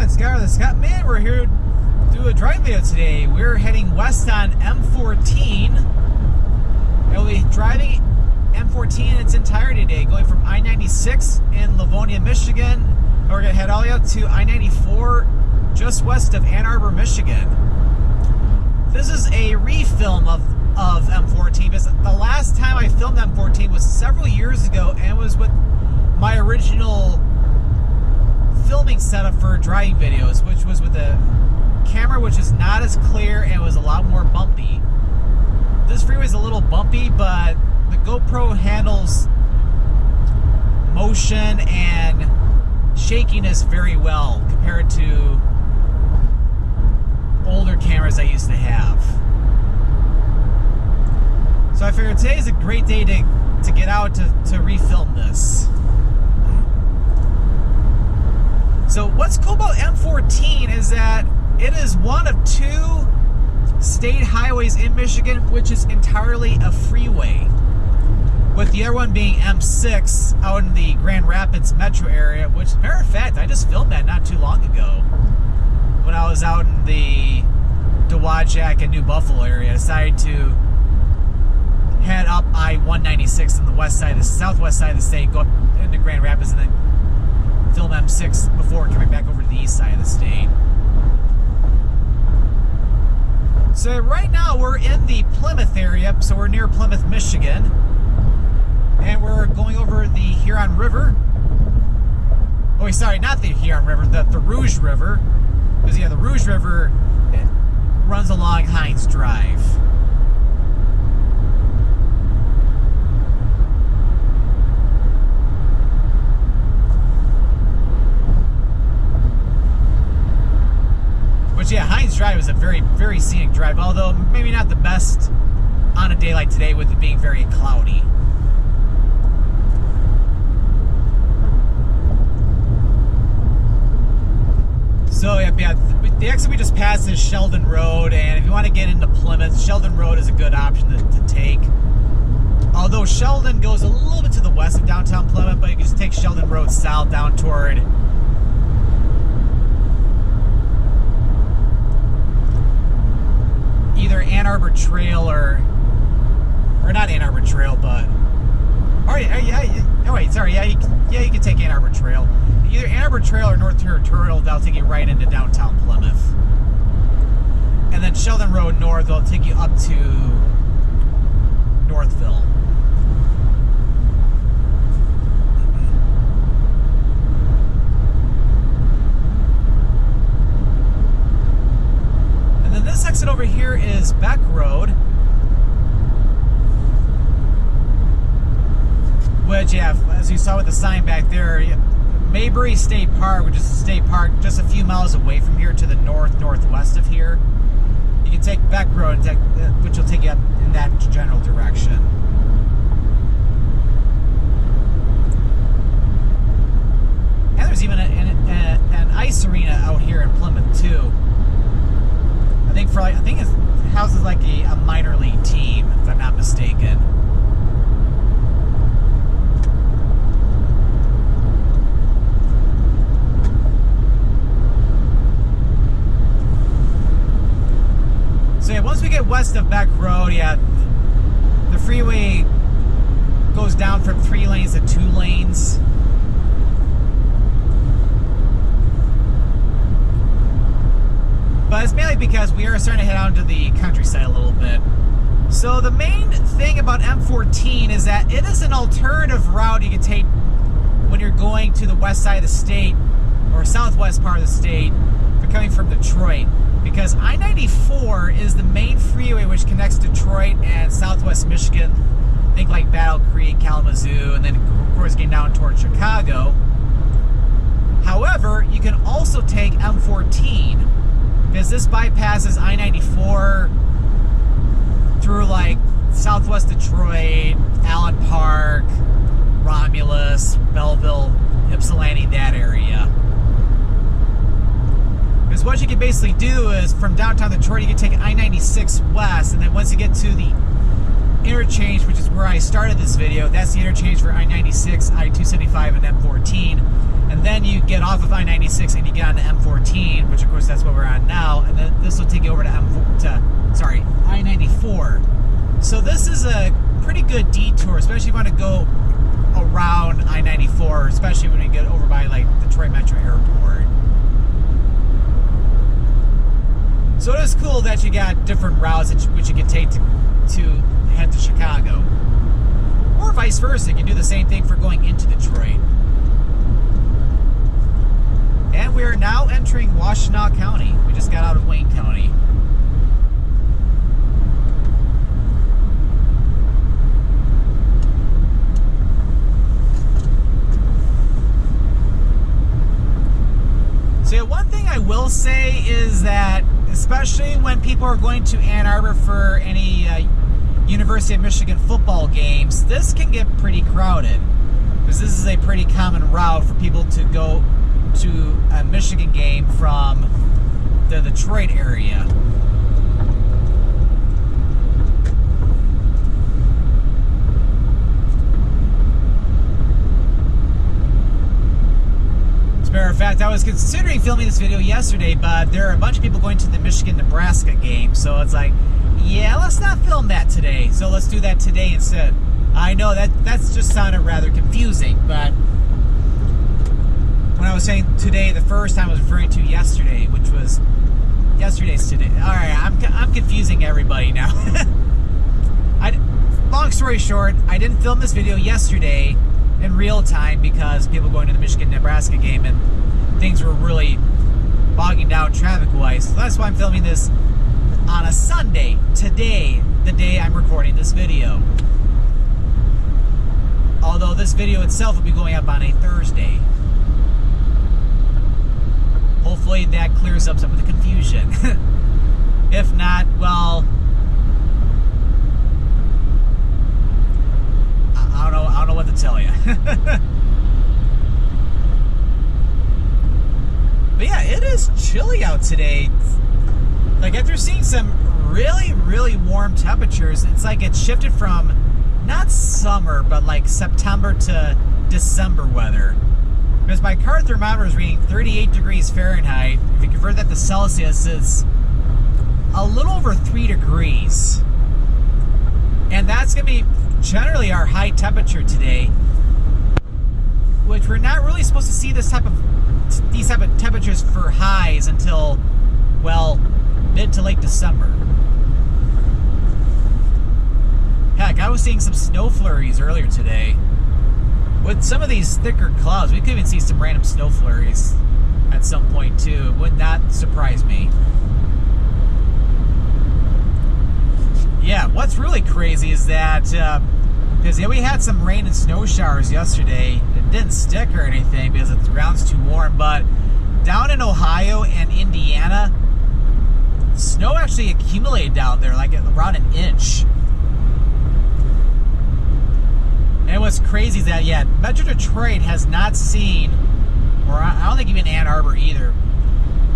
everyone, Scott the Scottman. We're here to do a drive video today. We're heading west on M-14. And we'll be driving M-14 in its entirety today, going from I-96 in Livonia, Michigan. And we're going to head all the way up to I-94 just west of Ann Arbor, Michigan. This is a refilm of M-14 because the last time I filmed M-14 was several years ago, and it was with my original filming setup for driving videos, which was with a camera which is not as clear and was a lot more bumpy. This freeway is a little bumpy, but the GoPro handles motion and shakiness very well compared to older cameras I used to have. So I figured today is a great day to get out to refilm this. So what's cool about M14 is that it is one of two state highways in Michigan which is entirely a freeway, with the other one being M6 out in the Grand Rapids metro area, which, matter of fact, I just filmed that not too long ago when I was out in the Dowagiac and New Buffalo area. I decided to head up I-196 on the west side, the southwest side of the state, go up into Grand Rapids, and then film M6 before coming back over to the east side of the state. So right now we're in the Plymouth area, so we're near Plymouth, Michigan, and we're going over the Huron River. Oh, sorry, not the Huron River, the Rouge River, because yeah, the Rouge River, it runs along Hines Drive. Which, yeah, Hines Drive is a very, very scenic drive, although maybe not the best on a day like today with it being very cloudy. So, yeah, the exit we just passed is Sheldon Road, and if you want to get into Plymouth, Sheldon Road is a good option to take. Although Sheldon goes a little bit to the west of downtown Plymouth, but you can just take Sheldon Road south down toward either Ann Arbor Trail or not Ann Arbor Trail, but you can take Ann Arbor Trail. Either Ann Arbor Trail or North Territorial, that'll take you right into downtown Plymouth. And then Sheldon Road North will take you up to Northville. This exit over here is Beck Road, which, yeah, as you saw with the sign back there, Maybury State Park, which is a state park just a few miles away from here to the northwest of here. You can take Beck Road, which will take you up in that general direction. And there's even an ice arena out here in Plymouth too. I think it houses like a minor league team, if I'm not mistaken. So yeah, once we get west of Beck Road, yeah, the freeway goes down from 3 lanes to 2 lanes. But it's mainly because we are starting to head out into the countryside a little bit. So the main thing about M14 is that it is an alternative route you can take when you're going to the west side of the state or southwest part of the state if you're coming from Detroit. Because I-94 is the main freeway which connects Detroit and southwest Michigan. Think like Battle Creek, Kalamazoo, and then of course getting down towards Chicago. However, you can also take M14 because this bypasses I-94 through like southwest Detroit, Allen Park, Romulus, Belleville, Ypsilanti, that area. Because what you can basically do is from downtown Detroit, you can take I-96 west, and then once you get to the interchange, which is where I started this video, that's the interchange for I-96, I-275, and M-14. And then you get off of I-96 and you get on the M-14, which of course that's what we're on now, and then this will take you over to I-94. So this is a pretty good detour, especially if you want to go around I-94, especially when you get over by like Detroit Metro Airport. So it is cool that you got different routes which you can take to head to Chicago. Or vice versa, you can do the same thing for going into Detroit. And we are now entering Washtenaw County. We just got out of Wayne County. So yeah, one thing I will say is that, especially when people are going to Ann Arbor for any University of Michigan football games, this can get pretty crowded. Because this is a pretty common route for people to go to a Michigan game from the Detroit area. As a matter of fact, I was considering filming this video yesterday, but there are a bunch of people going to the Michigan-Nebraska game, so it's like, yeah, let's not film that today. So let's do that today instead. I know that's just sounded rather confusing, but when I was saying today, the first time I was referring to yesterday, which was yesterday's today. All right, I'm confusing everybody now. Long story short, I didn't film this video yesterday in real time because people going to the Michigan-Nebraska game and things were really bogging down traffic-wise. So that's why I'm filming this on a Sunday, today, the day I'm recording this video. Although this video itself will be going up on a Thursday. Hopefully that clears up some of the confusion. If not, well, I don't know what to tell you. But yeah, it is chilly out today. Like, after seeing some really, really warm temperatures, it's like it shifted from not summer, but like September to December weather. Because my car thermometer is reading 38 degrees Fahrenheit. If you convert that to Celsius, it's a little over 3 degrees. And that's going to be generally our high temperature today, which we're not really supposed to see these type of temperatures for highs until, well, mid to late December. Heck, I was seeing some snow flurries earlier today. With some of these thicker clouds, we could even see some random snow flurries at some point too. Would not surprise me. Yeah, what's really crazy is that, because we had some rain and snow showers yesterday. It didn't stick or anything because the ground's too warm, but down in Ohio and Indiana, snow actually accumulated down there, like around an inch. And what's crazy is that, yeah, Metro Detroit has not seen, or I don't think even Ann Arbor either,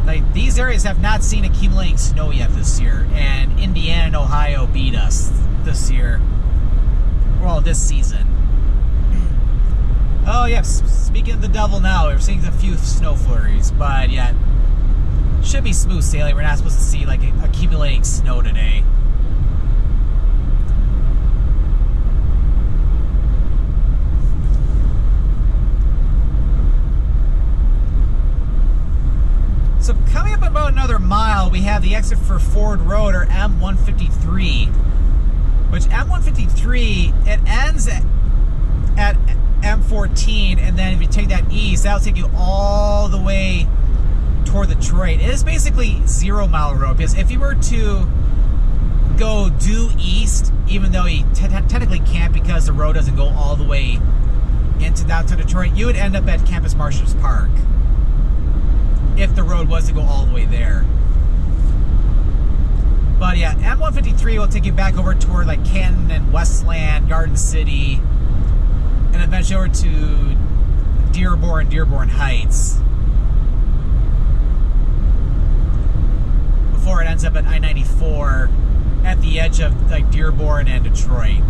like, these areas have not seen accumulating snow yet this year. And Indiana and Ohio beat us this year. Well, this season. Oh, yeah, speaking of the devil now, we're seeing a few snow flurries. But, yeah, should be smooth sailing. We're not supposed to see, like, accumulating snow today. So coming up about another mile, we have the exit for Ford Road, or M-153, which M-153, it ends at M-14, and then if you take that east, that'll take you all the way toward Detroit. It is basically 0 mile road, because if you were to go due east, even though you technically can't because the road doesn't go all the way into downtown Detroit, you would end up at Campus Marshall's Park. If the road was to go all the way there. But yeah, M-153 will take you back over toward like Canton and Westland, Garden City, and eventually over to Dearborn and Dearborn Heights, before it ends up at I-94 at the edge of like Dearborn and Detroit.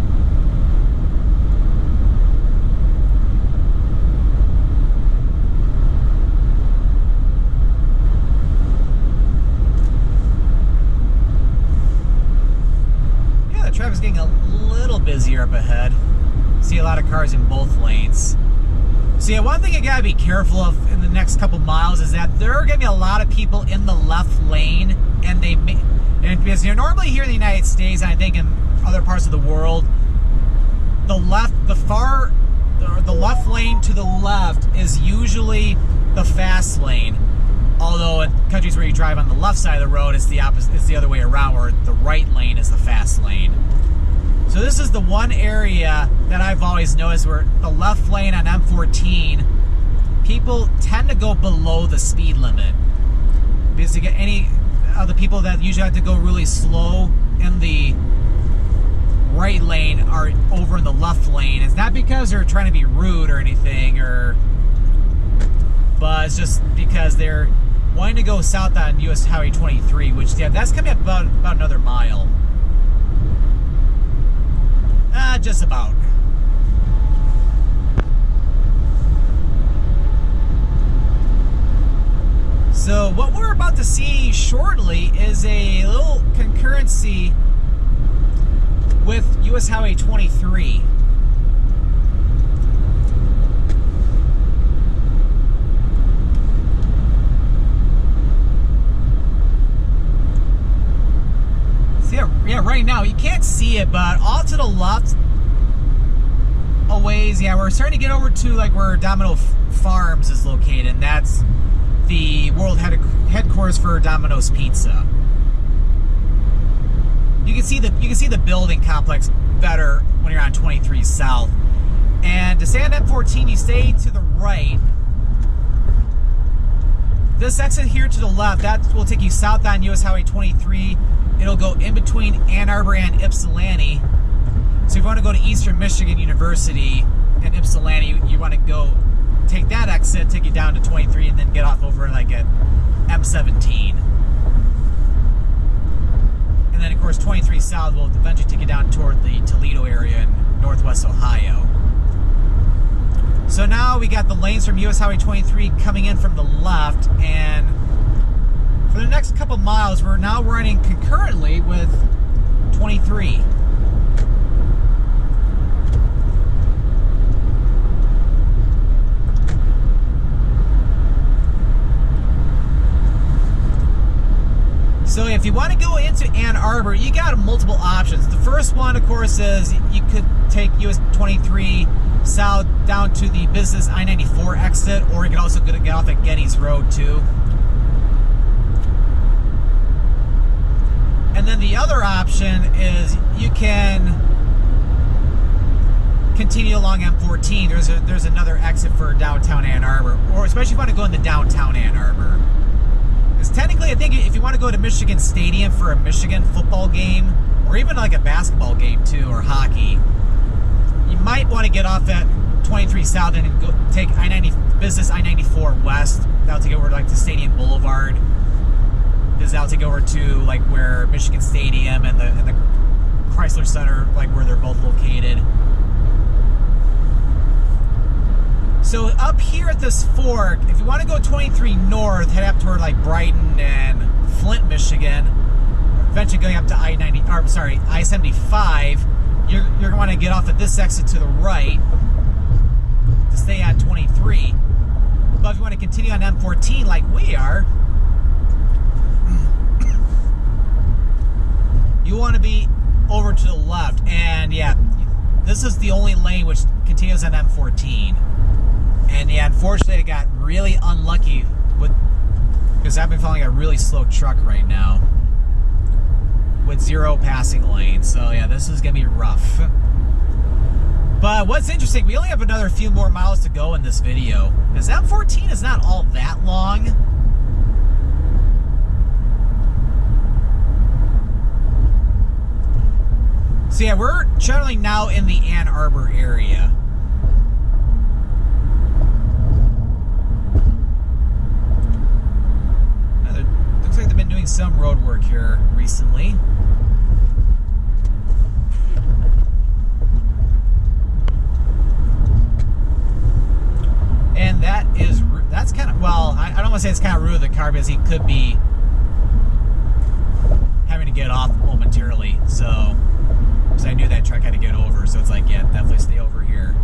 here up ahead. See a lot of cars in both lanes. So yeah, one thing you gotta be careful of in the next couple miles is that there are gonna be a lot of people in the left lane, and because normally here in the United States, and I think in other parts of the world, the left lane to the left is usually the fast lane. Although in countries where you drive on the left side of the road, it's the opposite. It's the other way around, where the right lane is the fast lane. So this is the one area that I've always noticed where the left lane on M14, people tend to go below the speed limit. Because you get any of the people that usually have to go really slow in the right lane are over in the left lane. It's not because they're trying to be rude or anything, but it's just because they're wanting to go south on US Highway 23, which, yeah, that's coming up about another mile. Just about. So what we're about to see shortly is a little concurrency with US Highway 23. Yeah, right now you can't see it, but all to the left a ways, yeah, we're starting to get over to like where Domino Farms is located, and that's the world headquarters for Domino's Pizza. You can see the building complex better when you're on 23 South. And to stay on M14, you stay to the right. This exit here to the left, that will take you south on US Highway 23. It'll go in between Ann Arbor and Ypsilanti. So if you want to go to Eastern Michigan University and Ypsilanti, you want to go take that exit, take you down to 23, and then get off over like at M17. And then of course 23 South will eventually take you down toward the Toledo area in Northwest Ohio. So now we got the lanes from US Highway 23 coming in from the left, and for the next couple miles, we're now running concurrently with 23. So if you want to go into Ann Arbor, you got multiple options. The first one, of course, is you could take US 23 south down to the business I-94 exit, or you can also get off at Getty's Road too. And then the other option is you can continue along M14. There's another exit for downtown Ann Arbor, or especially if you want to go into downtown Ann Arbor. Because technically, I think if you want to go to Michigan Stadium for a Michigan football game, or even like a basketball game too, or hockey, you might want to get off at 23 South and go take business I-94 West. That'll take over like to Stadium Boulevard. Because that'll take over to like where Michigan Stadium and the Chrysler Center, like where they're both located. So up here at this fork, if you want to go 23 north, head up toward like Brighton and Flint, Michigan, eventually going up to I-75, you're going to want to get off at this exit to the right to stay on 23. But if you want to continue on M14 like we are, you want to be over to the left. And yeah, this is the only lane which continues on M14. And yeah, unfortunately, I got really unlucky because I've been following a really slow truck right now with 0 passing lanes. So yeah, this is gonna be rough. But what's interesting, we only have another few more miles to go in this video, because M14 is not all that long. So yeah, we're generally now in the Ann Arbor area. Looks like they've been doing some road work here recently. And that's kind of, well, I don't want to say it's kind of rude of the car, because he could be having to get off momentarily. So because I knew that truck had to get over. So it's like, yeah, definitely stay over here.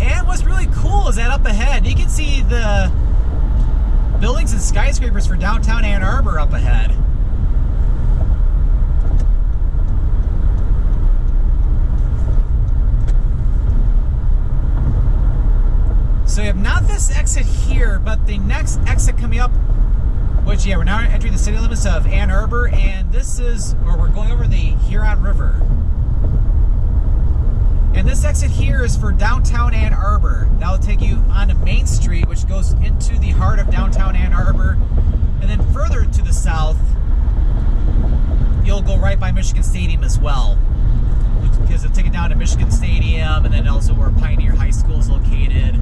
And what's really cool is that up ahead, you can see the buildings and skyscrapers for downtown Ann Arbor up ahead. So you have not this exit here, but the next exit coming up, which, yeah, we're now entering the city limits of Ann Arbor, and this is where we're going over the Huron River. And this exit here is for downtown Ann Arbor. That'll take you onto Main Street, which goes into the heart of downtown Ann Arbor. And then further to the south, you'll go right by Michigan Stadium as well, because it'll take it down to Michigan Stadium, and then also where Pioneer High School is located.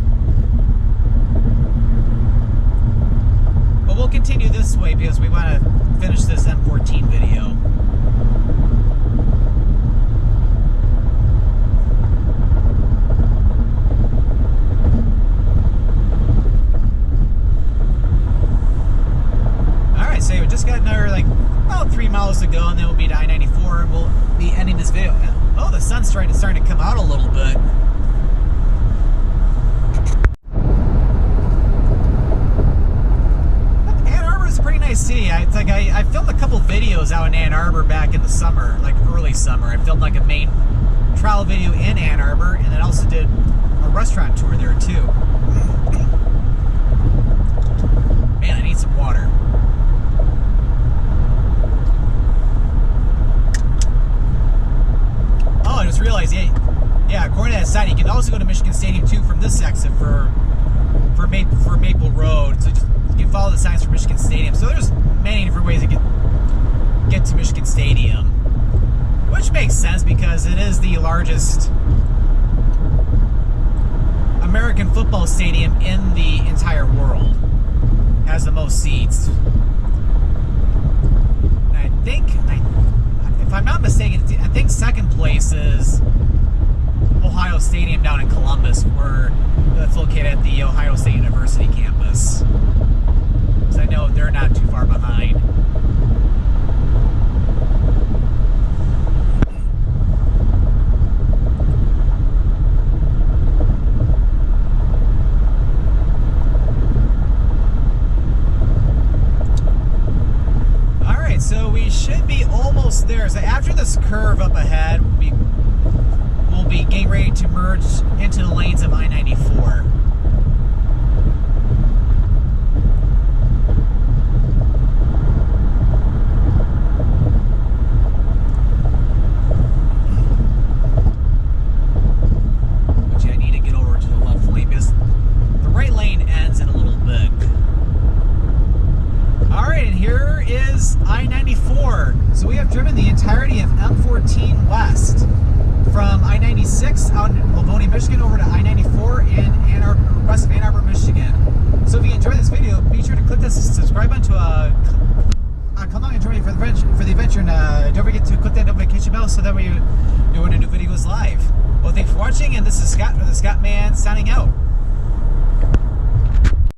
But we'll continue this way because we want to finish this M-14 video. Alright, so we just got another, like, about 3 miles to go, and then we'll be to I-94, and we'll be ending this video. Oh, the sun's starting to come out a little bit. City. I filmed a couple videos out in Ann Arbor back in the summer, like early summer. I filmed like a main trial video in Ann Arbor, and then also did a restaurant tour there too. Man, I need some water. Oh, I just realized, yeah, according to that site, you can also go to Michigan Stadium too from this exit for Maple Road. So just you can follow the signs for Michigan Stadium. So there's many different ways to get to Michigan Stadium, which makes sense because it is the largest American football stadium in the entire world. Has the most seats. And I think, if I'm not mistaken, I think second place is Ohio Stadium down in Columbus, where it's located at the Ohio State University campus. So I know they're not too far behind. Alright, so we should be almost there. So after this curve up ahead, we'll be getting ready to merge into the lanes of I-94. So we have driven the entirety of M-14 west from I-96 out in Livonia, Michigan, over to I-94 in Ann Arbor, west of Ann Arbor, Michigan. So if you enjoyed this video, be sure to click the subscribe button to come along and join me for the adventure, and don't forget to click that notification bell so that way you know when a new video is live. Well, thanks for watching, and this is Scott for the Scottman signing out.